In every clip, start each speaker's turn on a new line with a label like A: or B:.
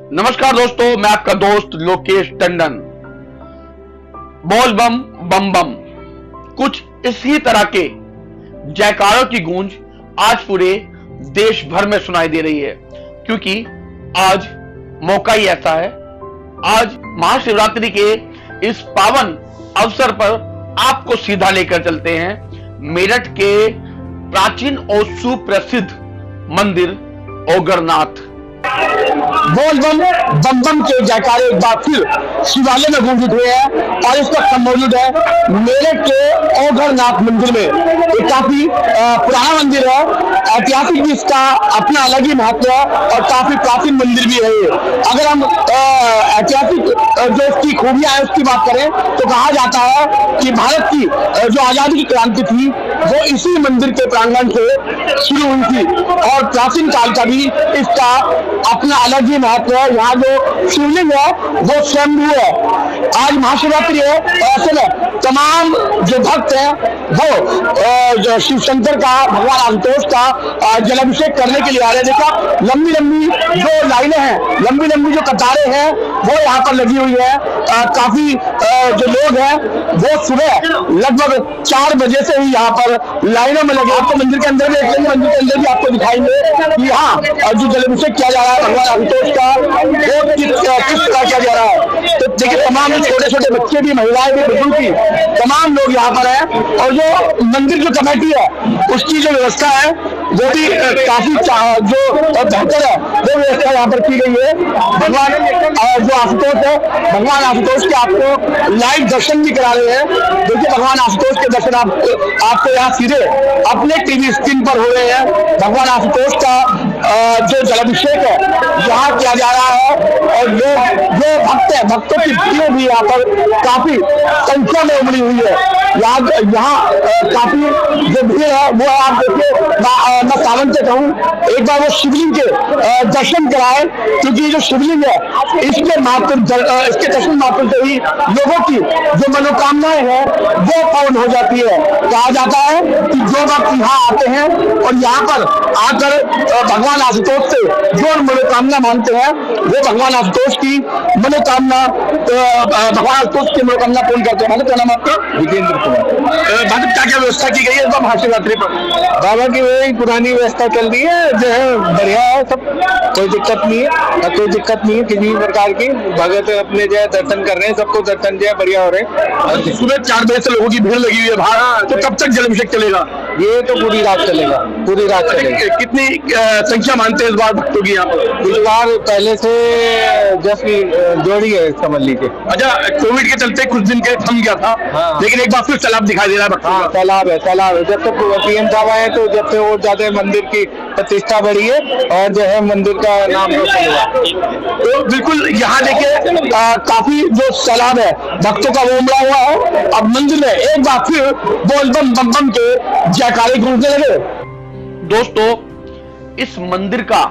A: नमस्कार दोस्तों, मैं आपका दोस्त लोकेश टंडन। बोल बम बम बम, कुछ इसी तरह के जयकारों की गूंज आज पूरे देश भर में सुनाई दे रही है, क्योंकि आज मौका ही ऐसा है। आज महाशिवरात्रि के इस पावन अवसर पर आपको सीधा लेकर चलते हैं मेरठ के प्राचीन और सुप्रसिद्ध मंदिर ओगरनाथ।
B: बोल बम बम बम के जयकारे एक बार फिर शिवालय में गूंज उठे हैं और इस वक्त हम मौजूद है मेरठ के ओगरनाथ मंदिर में। ये काफी पुराना मंदिर है, ऐतिहासिक भी इसका अपना अलग ही महत्व है और काफी प्राचीन मंदिर भी है ये। अगर हम ऐतिहासिक जो इसकी खूबियां है उसकी बात करें तो कहा जाता है कि भारत की जो आजादी की क्रांति थी वो इसी मंदिर के प्रांगण से शुरू हुई थी और प्राचीन काल का भी इसका अपना अलग ही महत्व है। यहाँ जो शिवलिंग है वो स्वयंभू है। आज महाशिवरात्रि है और ऐसे में तमाम जो भक्त हैं वो जो शिव शंकर का, भगवान आशुतोष का जलाभिषेक करने के लिए आ रहे हैं। देखो लंबी लंबी जो लाइनें हैं, लंबी लंबी जो कतारें हैं वो यहाँ पर लगी हुई है। काफी जो लोग हैं वो सुबह लगभग 4 बजे से ही यहाँ पर लाइनों में लगे। आपको मंदिर के अंदर भी देख लेंगे, मंदिर के अंदर भी आपको दिखाएंगे कि यहाँ जो जलाभिषेक किया जा रहा है भगवान आशुतोष का वो किस तरह किया जा रहा है। तो देखिए तमाम छोटे छोटे बच्चे भी, महिलाएं भी, बुजुर्ग भी, तमाम लोग यहाँ पर हैं और जो मंदिर जो कमेटी है उसकी जो व्यवस्था है वो भी काफी जो बेहतर है, वो व्यवस्था यहाँ पर की गई है। भगवान जो आशुतोष है, भगवान आशुतोष के आपको लाइव दर्शन भी करा रहे हैं। देखिए भगवान आशुतोष के दर्शन आपको यहाँ सीधे अपने टीवी स्क्रीन पर हो रहे हैं। भगवान आशुतोष का जो जलाभिषेक है यहाँ किया जा रहा है और लोग जो भक्त है, भक्तों की भीड़ भी यहाँ पर काफी संख्या में उमड़ी हुई है। यहाँ काफी जो भीड़ है वो आप देखिए, मैं सावन से कहूँ एक बार वो शिवलिंग के दर्शन कराए, क्योंकि ये जो शिवलिंग है इसके माध्यम इसके दर्शन माध्यम से ही लोगों की जो मनोकामनाएं हैं वो पूर्ण हो जाती है। कहा जाता है कि जो भक्त यहाँ आते हैं और यहाँ पर आकर भगवान आशुतोष से जो मनोकामना मानते हैं वो भगवान आशुतोष की मनोकामना भगवान आशुतोष की मनोकामना पूर्ण करते हैं। क्या नाम आपका? विजेंद्र कुमार। भाजपा क्या क्या व्यवस्था की गई है इस महाशिवरात्रि पर?
C: बाबा की वही पुरानी व्यवस्था चल रही है, जो है बढ़िया है, सब कोई दिक्कत नहीं है, कोई दिक्कत नहीं है किसी प्रकार की। भगत अपने जो है दर्शन कर रहे हैं, सबको दर्शन जो है बढ़िया हो रहे हैं।
B: सुबह 4 बजे से लोगों की भीड़ लगी हुई है बाहर, तो कब तक जलाभिषेक चलेगा?
C: ये तो पूरी रात चलेगा, पूरी रात चलेगा।
B: कितनी संख्या मानते हैं इस बार भक्तों की यहाँ पर?
C: इस बार पहले से जस्ट जोड़ी है समझ लीजिए।
B: अच्छा, कोविड के चलते कुछ दिन के थम गया था, लेकिन एक बार फिर तालाब दिखाई दे रहा है।
C: हाँ तालाब है, तालाब है। जब तक पीएम साहब आए तो जब से और ज्यादा मंदिर की प्रतिष्ठा बढ़ी है और जो है मंदिर का नाम रोशन हुआ।
B: तो बिल्कुल यहाँ देखिए काफी जो तालाब है भक्तों का वो उमड़ा हुआ है। अब मंदिर में एक बार फिर बोल बम बम बम के जयकारे गूंजने लगे।
A: दोस्तों, इस मंदिर का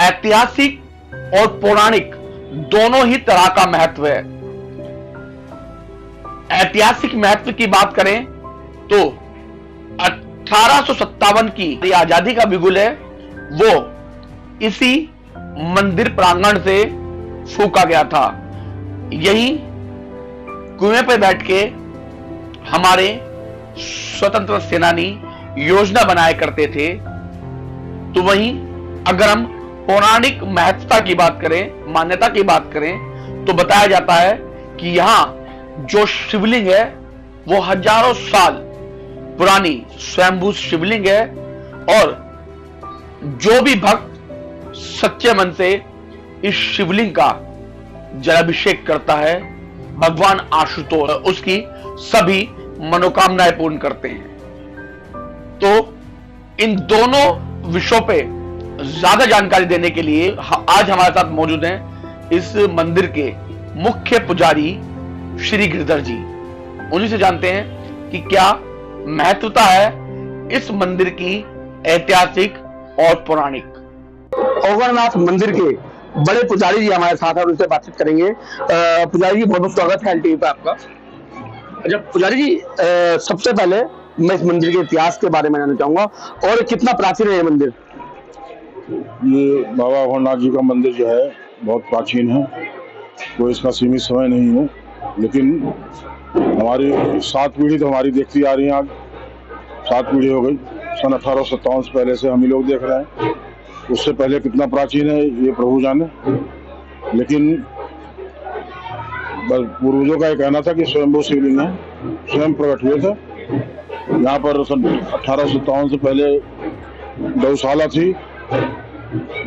A: ऐतिहासिक और पौराणिक दोनों ही तरह का महत्व है। ऐतिहासिक महत्व की बात करें तो 1857 की आजादी का बिगुल है वो इसी मंदिर प्रांगण से फूंका गया था। यही कुएं पर बैठ के हमारे स्वतंत्र सेनानी योजना बनाया करते थे। तो वहीं अगर हम पौराणिक महत्वता की बात करें, मान्यता की बात करें, तो बताया जाता है कि यहां जो शिवलिंग है वो हजारों साल पुरानी स्वयंभू शिवलिंग है और जो भी भक्त सच्चे मन से इस शिवलिंग का जलाभिषेक करता है भगवान आशुतोष उसकी सभी मनोकामनाएं पूर्ण करते हैं। तो इन दोनों विषयों पे ज्यादा जानकारी देने के लिए आज हमारे साथ मौजूद हैं इस मंदिर के मुख्य पुजारी श्री गिरधर जी। उन्हीं से जानते हैं कि क्या महत्वता है इस मंदिर की ऐतिहासिक और पौराणिक।
B: ओगरनाथ मंदिर के बड़े पुजारी जी हमारे साथ हैं, उनसे बातचीत करेंगे। पुजारी जी बहुत बहुत स्वागत है एलटीवी पे आपका। अच्छा पुजारी जी, सबसे पहले मैं इस मंदिर के इतिहास के बारे में जानना चाहूंगा और कितना प्राचीन है ये मंदिर?
D: ये बाबा भोलेनाथ जी का मंदिर जो है बहुत प्राचीन है, कोई इसका सीमित समय नहीं है, लेकिन हमारी 7 पीढ़ी तो हमारी देखती आ रही है। आज 7 पीढ़ी हो गई। सन 1857 से पहले से हम ही लोग देख रहे हैं। उससे पहले कितना प्राचीन है ये प्रभु जाने, लेकिन पूर्वजों का ये कहना था कि स्वयंभू शिवलिंग है, स्वयं प्रकट हुए थे। यहाँ पर सन 1857 से पहले गौशाला थी।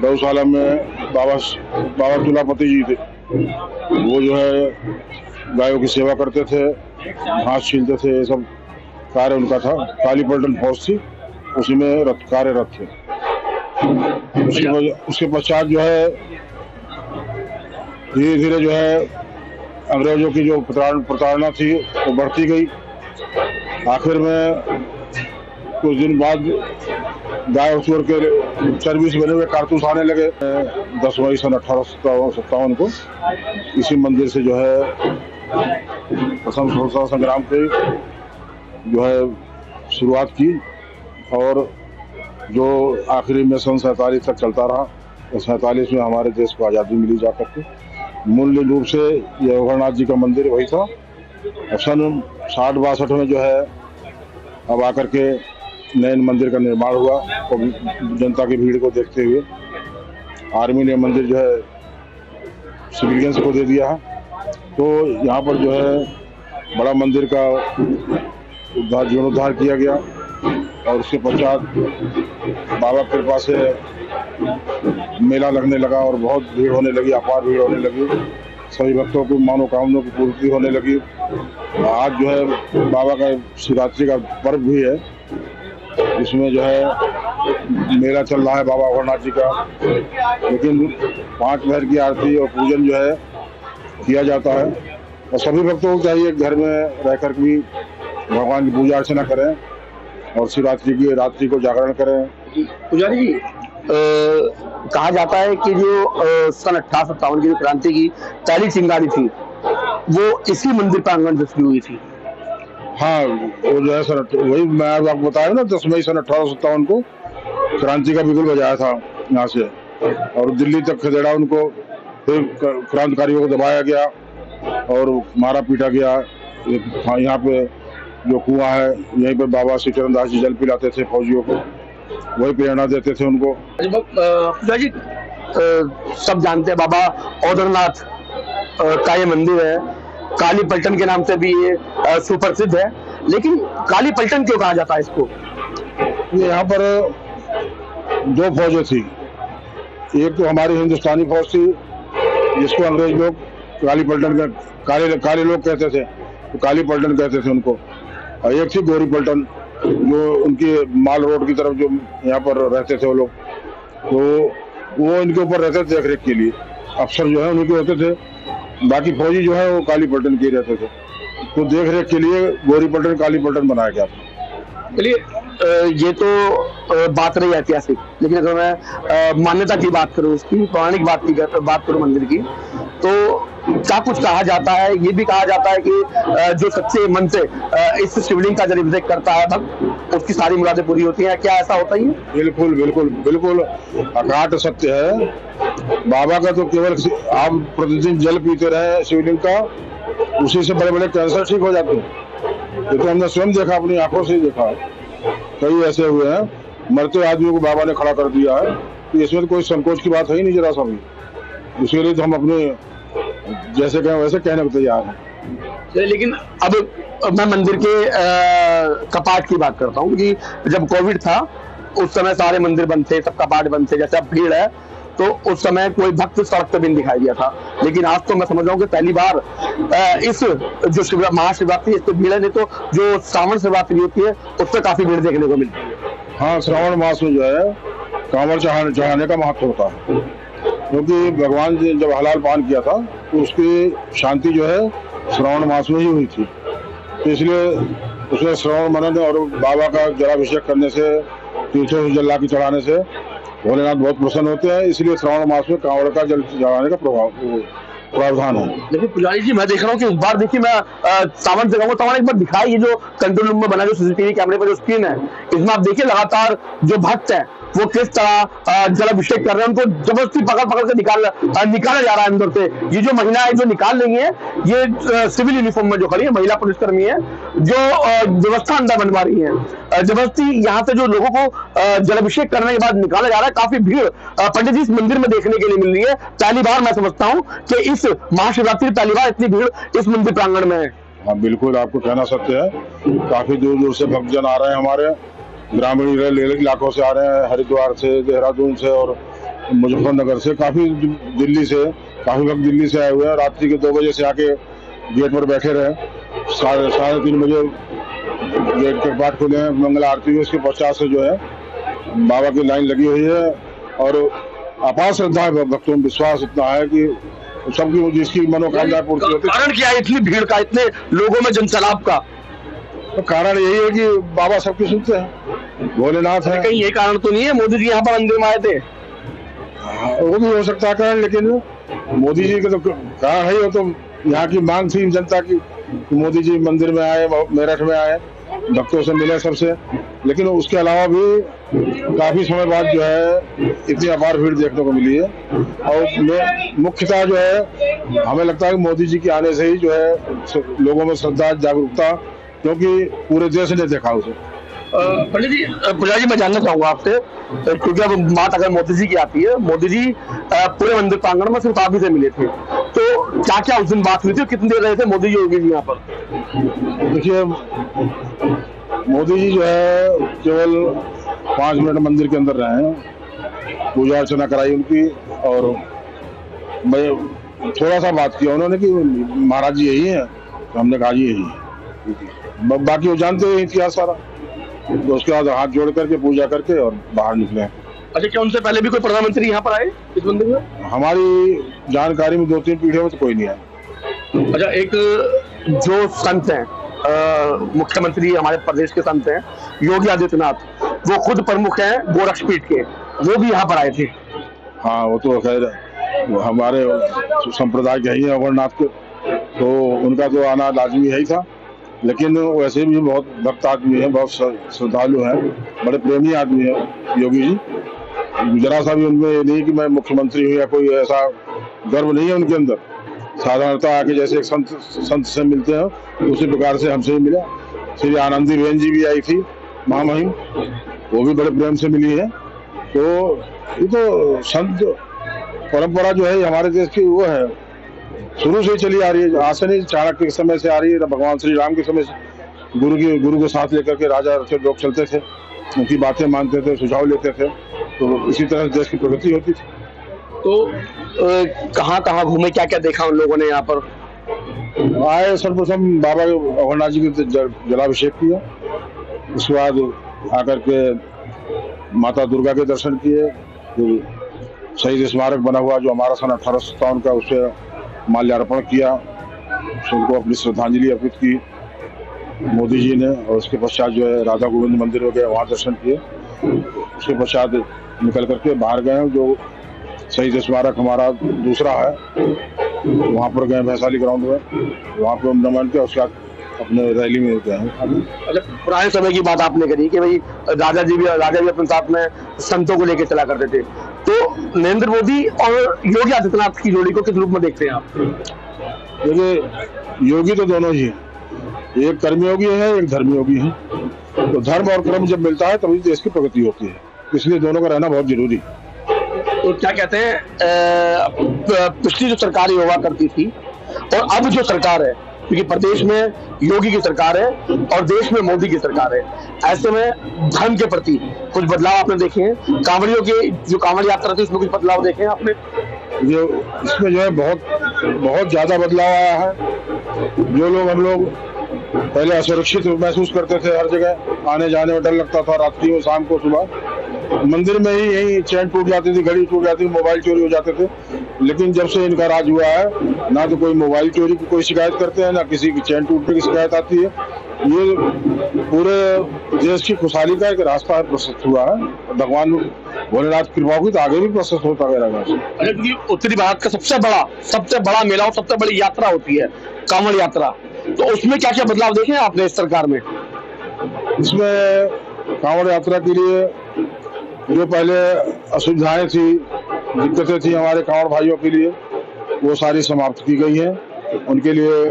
D: गौशाला में बाबा तुलापति जी थे, वो जो है गायों की सेवा करते थे, घास छीलते थे, ये सब कार्य उनका था। काली पलटन फौज थी, उसी में कार्यरत थे। उसके पश्चात जो है धीरे धीरे जो है अंग्रेजों की जो प्रताड़ना थी वो बढ़ती गई। आखिर में कुछ दिन बाद गाय और सूअर के चर्बी से बने हुए कारतूस आने लगे। 10 मई सन 1857 को इसी मंदिर से जो है प्रथम स्वतंत्रता संग्राम की जो है शुरुआत की, और जो आखिरी में सन 47 तक चलता रहा। 47 में हमारे देश को आज़ादी मिली जा करके। मूल रूप से यह अघोरनाथ जी का मंदिर वही था। सन 60-62 में जो है अब आकर के नए मंदिर का निर्माण हुआ, और जनता की भीड़ को देखते हुए आर्मी ने मंदिर जो है सिविलियंस को दे दिया है। तो यहाँ पर जो है बड़ा मंदिर का जीर्णोद्धार किया गया, और उसके पश्चात बाबा की कृपा से मेला लगने लगा और बहुत भीड़ होने लगी, अपार भीड़ होने लगी। सभी भक्तों की मनोकामनाओं की पूर्ति होने लगी। आज जो है बाबा का शिवरात्रि का पर्व भी है, इसमें जो है मेला चल रहा है बाबा अघोरनाथ जी का। लेकिन 5 पहर की आरती और पूजन जो है किया जाता है, और सभी भक्तों को चाहिए घर में रहकर भी भगवान की पूजा अर्चना करें और शिवरात्रि की रात्रि को जागरण करें।
B: पुजारी जी, कहा जाता है कि जो सन 1857 की जो क्रांति की पहली चिंगारी थी वो इसी मंदिर प्रांगण से शुरू हुई थी।
D: हाँ, वो जो है सर वही मैं आपको बताया ना, 10 मई सन 1857 को क्रांति का बिगुल बजाया था यहाँ से, और दिल्ली तक खदेड़ा उनको। फिर क्रांतिकारियों को दबाया गया और मारा पीटा गया। यहाँ पे जो कुआं है, यहीं पर बाबा श्री चरण दास जी जल पिलाते थे फौजियों को, वही प्रेरणा देते थे उनको।
B: जी, सब जानते हैं बाबा अघोरनाथ का ये मंदिर है, काली पलटन के नाम से भी ये सुप्रसिद्ध है। लेकिन काली पलटन क्यों कहा जाता है इसको?
D: ये यहाँ पर 2 फौजें थी। एक तो हमारी हिंदुस्तानी फौज थी, जिसको अंग्रेज लोग काली पलटन काले लोग कहते थे, तो काली पलटन कहते थे उनको। और एक थी गोरी पलटन, जो उनकी माल रोड की तरफ जो यहाँ पर रहते थे वो लोग, तो वो इनके ऊपर रहते थे देखरेख के लिए। अफसर जो है उन्हीं के होते थे, बाकी फौजी जो है वो काली पलटन के रहते थे। तो देख रेख के लिए गोरी पलटन काली पलटन बनाया गया था।
B: चलिए, ये तो बात रही ऐतिहासिक, लेकिन अगर मैं मान्यता की बात करूं, इसकी पौराणिक बात करूं मंदिर की, तो क्या कुछ कहा जाता है। ये भी कहा जाता है कि जो सच्चे मन से इस शिवलिंग का जब अभिषेक करता है भक्त, उसकी सारी मुरादें पूरी होती हैं। क्या ऐसा होता ही है?
D: बिल्कुल बिल्कुल बिल्कुल अकाट सत्य है। बाबा का तो केवल आप प्रतिदिन जल पीते रहे शिवलिंग का, उसी से बड़े बड़े कैंसर ठीक हो जाते हैं। ये तो हमने स्वयं देखा, अपनी आंखों से देखा। कई ऐसे हुए हैं, मरते आदमियों को बाबा ने खड़ा कर दिया है। तो इसमें तो कोई संकोच की बात है ही नहीं जरा सा भी। इसके लिए तो हम अपने जैसे कहें वैसे कहने को तैयार हैं।
B: लेकिन अब मैं मंदिर के कपाट की बात करता हूँ कि जब कोविड था उस समय सारे मंदिर बंद थे, सब कपाट बंद थे। जैसे अब भीड़ है तो उस समय कोई भक्त सड़क पे भी नहीं दिखाई दिया था। लेकिन आज तो मैं समझ रहा हूँ कि पहली बार इस जो महाशिवरात्रि, इस पे भीड़ है। नहीं तो जो श्रावण शिवरात्रि होती है उस पर काफी भीड़ देखने को मिलती है।
D: हाँ, श्रावण मास में जो है कांवड़ चढ़ाने का महत्व होता है, क्योंकि भगवान ने जब हलाल पान किया था तो उसकी शांति जो है श्रावण मास में ही हुई थी। तो इसलिए उसमें श्रावण मनन और बाबा का जलाभिषेक करने से, तीर्थों से जल लाके चढ़ाने से भोलेनाथ बहुत प्रसन्न होते हैं। इसलिए श्रावण मास में कांवड़ का जल चढ़ाने का प्रभाव प्रावधान है।
B: देखिए पुजारी जी, मैं देख रहा हूँ कि इस बार देखिए मैं सावन जगह सामान एक बार दिखाई, ये जो कंट्रोल रूम में बना जो सीसीटीवी कैमरे पर जो स्क्रीन है, इसमें आप देखिए लगातार जो भक्त है वो किस तरह जलाभिषेक कर रहे हैं, उनको जबरदस्ती पकड़ पकड़ के निकाला जा रहा है अंदर से। ये जो महिलाएं जो निकाल रही हैं, ये सिविल यूनिफॉर्म में जो खड़ी है महिला पुलिसकर्मी है, जो व्यवस्था अंदर बनवा रही है। जबरदस्ती यहाँ से जो लोगों को जलाभिषेक करने के बाद निकाला जा रहा है। काफी भीड़ पंडित जी इस मंदिर में देखने के लिए मिल रही है। पहली बार मैं समझता हूँ कि इस महाशिवरात्रि पहली बार इतनी भीड़ इस मंदिर प्रांगण में है।
D: हाँ बिल्कुल, आपको कहना सत्य है। काफी दूर दूर से भक्तजन आ रहे हैं, हमारे ग्रामीण इलाकों से आ रहे हैं, हरिद्वार से, देहरादून से और मुजफ्फरनगर से, काफी दिल्ली से, काफी भक्त दिल्ली से आए हुए हैं। रात्रि के 2 बजे से आके गेट पर बैठे रहे, 3:30 बजे गेट के बाट खुले हैं, मंगल आरती हुई, उसके पश्चात से जो है बाबा की लाइन लगी हुई है और अपार श्रद्धा है भक्तों में, विश्वास इतना है कि सबकी जिसकी मनोकामना पूर्ति होती है।
B: कारण क्या है इतनी भीड़ का, इतने लोगों में जनसैलाब का?
D: तो कारण यही है कि बाबा सबकी सुनते हैं, भोलेनाथ है।
B: कहीं ये कारण तो नहीं है मोदी जी यहाँ पर मंदिर में आए थे?
D: वो भी हो सकता है कारण, लेकिन मोदी जी का तो कारण है ही। वो तो यहाँ की मांग थी जनता की कि मोदी जी मंदिर में आए, मेरठ में आए, भक्तों से मिले सबसे। लेकिन उसके अलावा भी काफी समय बाद जो है इतनी अपार भीड़ देखने को मिली है। और मुख्यतः जो है हमें लगता है कि मोदी जी के आने से ही जो है लोगों में श्रद्धा, जागरूकता, क्योंकि पूरे देश ने देखा उसे।
B: पंडित जी, पुजारी जी, मैं जानना चाहूंगा आपसे, क्योंकि अब बात अगर मोदी जी की आती है, मोदी जी पूरे मंदिर प्रांगण में सिर्फ आप ही से मिले थे, तो क्या क्या उस दिन बात हुई थी, कितनी देर रहे थे मोदी जी योगी जी यहाँ पर?
D: देखिए, मोदी जी जो है केवल 5 मिनट मंदिर के अंदर रहे हैं, पूजा अर्चना कराई उनकी, और मैं थोड़ा सा बात किया उन्होंने कि महाराज जी यही है, तो हमने कहा जी यही है। बाकी वो जानते हैं इतिहास सारा। तो उसके बाद हाथ जोड़ करके पूजा करके और बाहर निकले।
B: अच्छा, क्या उनसे पहले भी कोई प्रधानमंत्री यहाँ पर आए इस मंदिर में?
D: हमारी जानकारी में 2-3 पीढ़ियों में तो कोई नहीं आया।
B: अच्छा, एक जो संत हैं, मुख्यमंत्री हमारे प्रदेश के संत हैं योगी आदित्यनाथ, वो खुद प्रमुख हैं गोरक्षपीठ के, वो भी यहाँ पर आए थे।
D: हाँ, वो तो खैर हमारे संप्रदाय के ही है अमरनाथ के, तो उनका तो आना लाजमी है ही था। लेकिन वैसे भी बहुत भक्त आदमी है, बहुत श्रद्धालु हैं, बड़े प्रेमी आदमी है योगी जी। जरा सा भी उनमें ये नहीं कि मैं मुख्यमंत्री हूँ या कोई ऐसा गर्व नहीं है उनके अंदर। साधारणतः आके जैसे एक संत से मिलते हैं उसी प्रकार से हमसे ही मिला। श्री आनंदी बहन जी भी आई थी, महामहिम, वो भी बड़े प्रेम से मिली है। तो ये तो संत परंपरा जो है हमारे देश की वो है, शुरू से ही चली आ रही है। आज से नहीं, चाणक्य के समय से आ रही है, भगवान श्री राम के समय से गुरु को साथ लेकर के राजा लोग चलते थे, उनकी बातें मानते थे, सुझाव लेते थे, तो इसी तरह देश की प्रगति होती थी।
B: तो कहाँ कहाँ घूमे, क्या क्या देखा उन लोगों ने यहाँ पर?
D: आए सर्वप्रथम बाबा अमरनाथ जी के जलाभिषेक किया, उसके बाद आकर के माता दुर्गा के दर्शन किए, फिर शहीद स्मारक बना हुआ जो हमारा सन 1857 का, उसे माल्यार्पण किया, उनको अपनी श्रद्धांजलि अर्पित की मोदी जी ने। और उसके पश्चात जो है राधा गोविंद मंदिर हो गया, वहाँ दर्शन किए। उसके पश्चात निकल करके बाहर गए, जो शहीद स्मारक हमारा दूसरा है, वहाँ पर गए वैशाली ग्राउंड में, वहाँ पर नमन किया। उसके बाद अपने रैली में गए हैं।
B: अच्छा, पुराने समय की बात आपने करी कि भाई राजा जी भी अपने साथ में संतों को लेकर चला करते थे, तो नरेंद्र मोदी और योगी आदित्यनाथ की जोड़ी को किस रूप में देखते हैं आप?
D: देखिए, योगी तो दोनों ही है, एक कर्मयोगी है, एक धर्मयोगी है। तो धर्म और कर्म जब मिलता है तभी देश की प्रगति होती है, इसलिए दोनों का रहना बहुत जरूरी है।
B: तो क्या कहते हैं, पिछली जो सरकार हुआ करती थी और अब जो सरकार है, क्योंकि प्रदेश में योगी की सरकार है और देश में मोदी की सरकार है, ऐसे में धर्म के प्रति कुछ बदलाव आपने देखे हैं? कांवड़ियों की जो कांवड़ यात्रा थी उसमें कुछ बदलाव देखे हैं आपने?
D: जो इसमें जो है बहुत ज्यादा बदलाव आया है। जो लोग हम लोग पहले असुरक्षित महसूस करते थे, हर जगह आने जाने में डर लगता था, रात्रि में, शाम को, सुबह मंदिर में ही यही चैन टूट जाती थी, घड़ी टूट जाती थी, मोबाइल चोरी हो जाते थे। लेकिन जब से इनका राज हुआ है, ना तो कोई मोबाइल चोरी की कोई शिकायत करते हैं, ना किसी की चैन टूटने की शिकायत आती है। ये पूरे देश की खुशहाली का एक रास्ता प्रशस्त हुआ है। भगवान भोलेनाथ की कृपा होगी तो आगे भी प्रोसेस होता रहेगा।
B: अच्छा, क्योंकि उत्तरी भारत का सबसे बड़ा मेला और सबसे बड़ी यात्रा होती है कांवड़ यात्रा, तो उसमें क्या क्या बदलाव देखे आपने इस सरकार में?
D: इसमें कांवड़ यात्रा के लिए जो पहले असुविधाएं थी, दिक्कतें थी हमारे कांवड़ भाइयों के लिए, वो सारी समाप्त की गई हैं। उनके लिए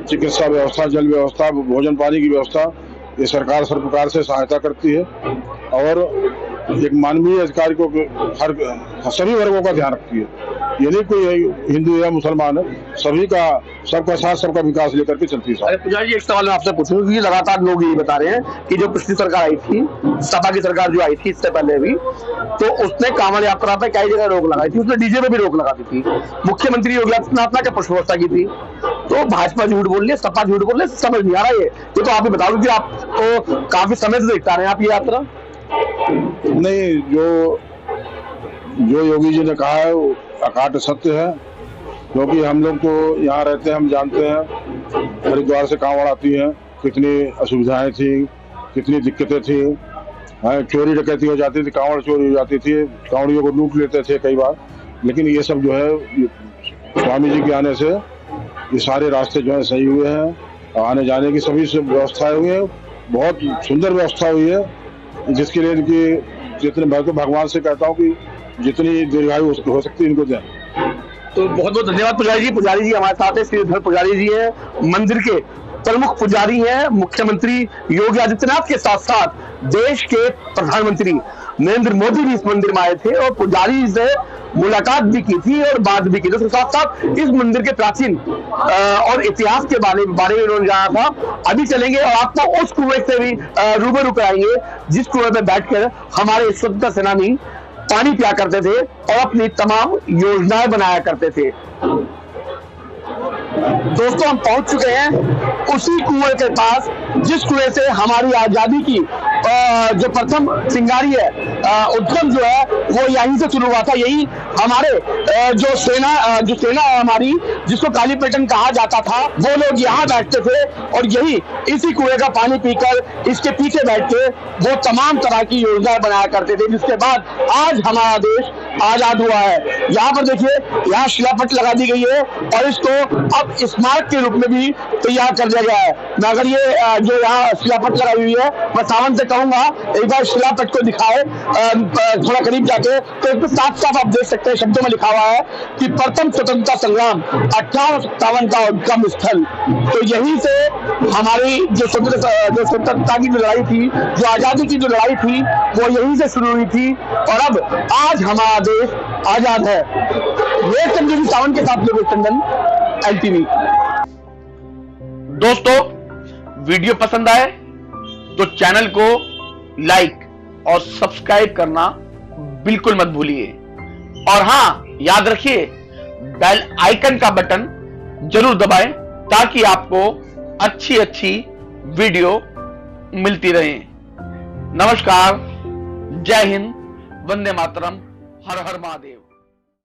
D: चिकित्सा व्यवस्था, जल व्यवस्था, भोजन पानी की व्यवस्था ये सरकार सब प्रकार से सहायता करती है और एक मानवीय अधिकारी को हर सभी वर्गों का ध्यान रखती है। ये नहीं कोई हिंदू या मुसलमान है, सभी का, सबका साथ सबका विकास लेकर के चलती है।
B: अरे पुजारी जी, एक सवाल मैं आपसे पूछूं, क्योंकि लगातार लोग यही बता रहे हैं कि जो पिछली सरकार आई थी, सपा की सरकार जो आई थी इससे पहले भी, तो उसने कांवड़ यात्रा पे कई जगह रोक लगाई थी, उसने डीजे पे भी रोक लगा दी थी, मुख्यमंत्री योगी आदित्यनाथ ने पुष्प वर्षा की थी। तो भाजपा झूठ बोल रही है, सपा झूठ बोल रही है, समझ नहीं आ रहा ये तो आप ही बता दो कि आप तो काफी समय से देखता रहे हैं आप ये यात्रा।
D: नहीं, जो योगी जी ने कहा है वो अकाट सत्य है, क्योंकि हम लोग तो यहाँ रहते हैं, हम जानते हैं हरिद्वार से कांवड़ आती है, कितनी असुविधाएं थी, कितनी दिक्कतें थी, चोरी डकैती हो जाती थी, कांवड़ चोरी हो जाती थी, कांवड़ियों को लूट लेते थे कई बार। लेकिन ये सब जो है स्वामी जी के आने से ये सारे रास्ते जो है सही हुए हैं, आने जाने की सभी व्यवस्थाएं हुई है, बहुत सुंदर व्यवस्था हुई है, जिसके लिए इनकी जितने, मैं तो भगवान से कहता हूँ कि जितनी दीर्घायु हो सकती है इनको दें।
B: तो बहुत बहुत धन्यवाद पुजारी जी। पुजारी जी हमारे साथ है, श्रीधर पुजारी जी है, मंदिर के प्रमुख पुजारी हैं। मुख्यमंत्री योगी आदित्यनाथ के साथ साथ देश के प्रधानमंत्री नरेंद्र मोदी भी इस मंदिर में आए थे और पुजारी से मुलाकात भी की थी और बात भी की थी। उसके साथ साथ इस मंदिर के प्राचीन और इतिहास के बारे में उन्होंने जाना था। अभी चलेंगे और आपको उस कुएं से भी रूबरू कराएंगे जिस कुएं में बैठकर हमारे स्वतंत्रता सेनानी पानी पिया करते थे और अपनी तमाम योजनाएं बनाया करते थे। दोस्तों, हम पहुंच चुके हैं उसी कुएं के पास जिस कुएं से हमारी आजादी की जो प्रथम चिंगारी है, उद्गम जो है वो यहीं से शुरू हुआ था। यही हमारे जो सेना है हमारी, जिसको कालीपटन कहा जाता था, वो लोग यहाँ बैठते थे और यही इसी कुएं का पानी पीकर इसके पीछे बैठ के वो तमाम तरह की योजनाएं बनाया करते थे, जिसके बाद आज हमारा देश आजाद हुआ है। यहाँ पर देखिए, यहाँ शिलापट लगा दी गई है और इसको अब स्मारक के रूप में भी तैयार कर दिया गया है। मगर ये जो यहाँ शिलापट लगाई हुई है, मैं सावंत से कहूंगा एक बार शिलापट को दिखाए थोड़ा करीब जाके, तो एक साफ साफ आप देख सकते हैं, शब्दों में लिखा हुआ है कि प्रथम स्वतंत्रता संग्राम 1857 का उद्गम स्थल। तो यहीं से हमारी जो स्वतंत्रता की जो लड़ाई थी, जो आजादी की जो लड़ाई थी, वो यहीं से शुरू हुई थी और अब आज हमारा देश आजाद है। सावन के साथ टंडन, LTV।
A: दोस्तों, वीडियो पसंद आए तो चैनल को लाइक और सब्सक्राइब करना बिल्कुल मत भूलिए और हां, याद रखिए बेल आइकन का बटन जरूर दबाएं ताकि आपको अच्छी अच्छी वीडियो मिलती रहे। नमस्कार, जय हिंद, वंदे मातरम, हर हर महादेव।